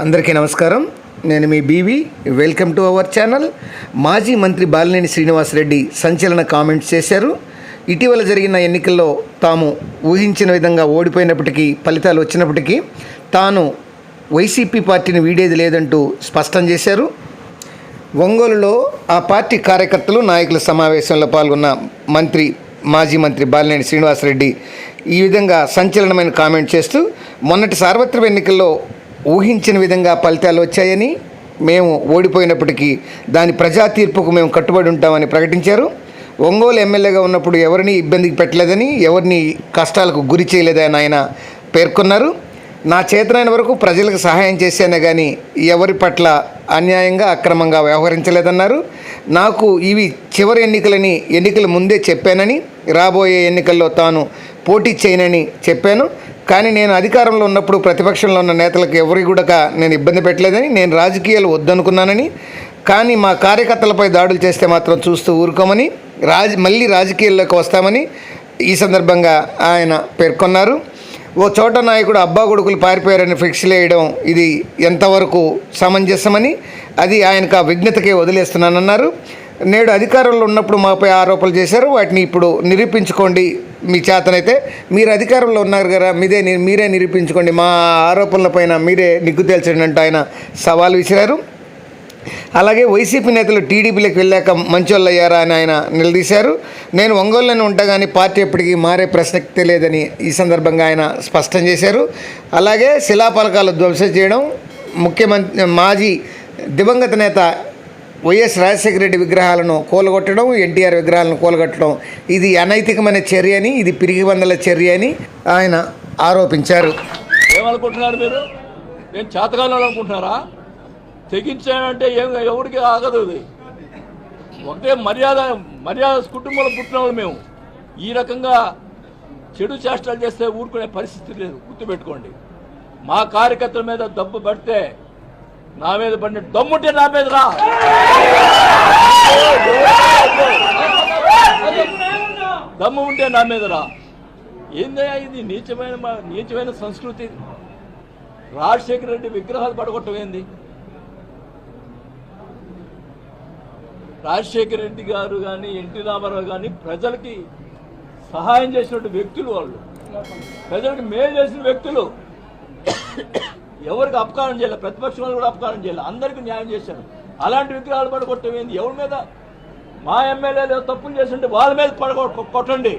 అందరికీ నమస్కారం. నేను మీ BV. Welcome to our channel. మాజీ మంత్రి బాలినేని శ్రీనివాసరెడ్డి సంచలన కామెంట్స్ చేశారు. ఇటీవల జరిగిన ఎన్నికల్లో తాము ఊహించిన విధంగా ఓడిపోయినప్పటికీ, ఫలితాలు వచ్చినప్పటికీ తాను వైసీపీ పార్టీని వీడేది లేదంటూ స్పష్టం చేశారు. ఒంగోలులో ఆ పార్టీ కార్యకర్తలు, నాయకుల సమావేశంలో పాల్గొన్న మాజీ మంత్రి బాలినేని శ్రీనివాసరెడ్డి ఈ విధంగా సంచలనమైన కామెంట్ చేస్తూ, మొన్నటి సార్వత్రిక ఎన్నికల్లో ఊహించిన విధంగా ఫలితాలు వచ్చాయని, మేము ఓడిపోయినప్పటికీ దాని ప్రజా తీర్పుకు మేము కట్టుబడి ఉంటామని ప్రకటించారు. ఒంగోలు ఎమ్మెల్యేగా ఉన్నప్పుడు ఎవరిని ఇబ్బందికి పెట్టలేదని, ఎవరిని కష్టాలకు గురి చేయలేదని ఆయన పేర్కొన్నారు. నా చేతనైన వరకు ప్రజలకు సహాయం చేశానే కానీ ఎవరి పట్ల అన్యాయంగా, అక్రమంగా వ్యవహరించలేదన్నారు. నాకు ఇవి చివరి ఎన్నికలని ఎన్నికల ముందే చెప్పానని, రాబోయే ఎన్నికల్లో తాను పోటీ చేయనని చెప్పాను. కానీ నేను అధికారంలో ఉన్నప్పుడు ప్రతిపక్షంలో ఉన్న నేతలకు ఎవరి కూడా నేను ఇబ్బంది పెట్టలేదని, నేను రాజకీయాలు వద్దనుకున్నానని, కానీ మా కార్యకర్తలపై దాడులు చేస్తే మాత్రం చూస్తూ ఊరుకోమని, మళ్ళీ రాజకీయాల్లోకి వస్తామని ఈ సందర్భంగా ఆయన పేర్కొన్నారు. ఓ చోట నాయకుడు అబ్బా కొడుకులు పారిపోయారని ఫిక్స్లు వేయడం ఇది ఎంతవరకు సమంజసమని, అది ఆయనకు ఆ విఘ్నతకే వదిలేస్తున్నానన్నారు. నేడు అధికారంలో ఉన్నప్పుడు మాపై ఆరోపణలు చేశారు, వాటిని ఇప్పుడు నిరూపించుకోండి, మీ చేతనైతే మీరు అధికారంలో ఉన్నారు కదా, మీరే నిరూపించుకోండి, మా ఆరోపణలపైన మీరే నిగ్గు తేల్చండి అంటూ ఆయన సవాల్ విసిరారు. అలాగే వైసీపీ నేతలు టీడీపీలోకి వెళ్ళాక మంచోళ్ళయ్యారా అని ఆయన నిలదీశారు. నేను ఒంగోలులోనే ఉంటా కానీ పార్టీ ఎప్పటికీ మారే ప్రసక్తే లేదని ఈ సందర్భంగా ఆయన స్పష్టం చేశారు. అలాగే శిలాఫలకాలు ధ్వంసం చేయడం, మాజీ దివంగత నేత వైఎస్ రాజశేఖర రెడ్డి విగ్రహాలను కూలగొట్టడం, ఎన్టీఆర్ విగ్రహాలను కూలగొట్టడం ఇది అనైతికమైన చర్య అని, ఇది పిరిగిబందల చర్య అని ఆయన ఆరోపించారు. ఏమనుకుంటున్నారు మీరు? నేను చేతకాలం అనుకుంటున్నారా? తెగించానంటే ఎవరికి ఆగదు. ఒకటే మర్యాద కుటుంబంలో పుట్టిన వాళ్ళు మేము. ఈ రకంగా చెడు చేష్టలు చేస్తే ఊరుకునే పరిస్థితి లేదు, గుర్తుపెట్టుకోండి. మా కార్యకర్తల మీద దెబ్బ పడితే, నా మీద పడిన దమ్ముంటే నా మీద రా, దమ్ము ఉంటే నా మీద రా. ఏందయ్యా ఇది? నీచమైన సంస్కృతి. రాజశేఖర రెడ్డి విగ్రహాలు పడగొట్టం ఏంది? రాజశేఖర రెడ్డి గారు కానీ, ఎన్టీ రామారావు కానీ ప్రజలకి సహాయం చేసినటువంటి వ్యక్తులు, వాళ్ళు ప్రజలకు మేలు చేసిన వ్యక్తులు. ఎవరికి అపకారం చేయాలి, ప్రతిపక్షం వాళ్ళు కూడా అపకారం చేయాలి, అందరికీ న్యాయం చేశారు. అలాంటి విగ్రహాలు పడగొట్టమేంది? ఎవరి మీద? మా ఎమ్మెల్యేలు తప్పులు చేస్తుంటే వాళ్ళ మీద కొట్టండి.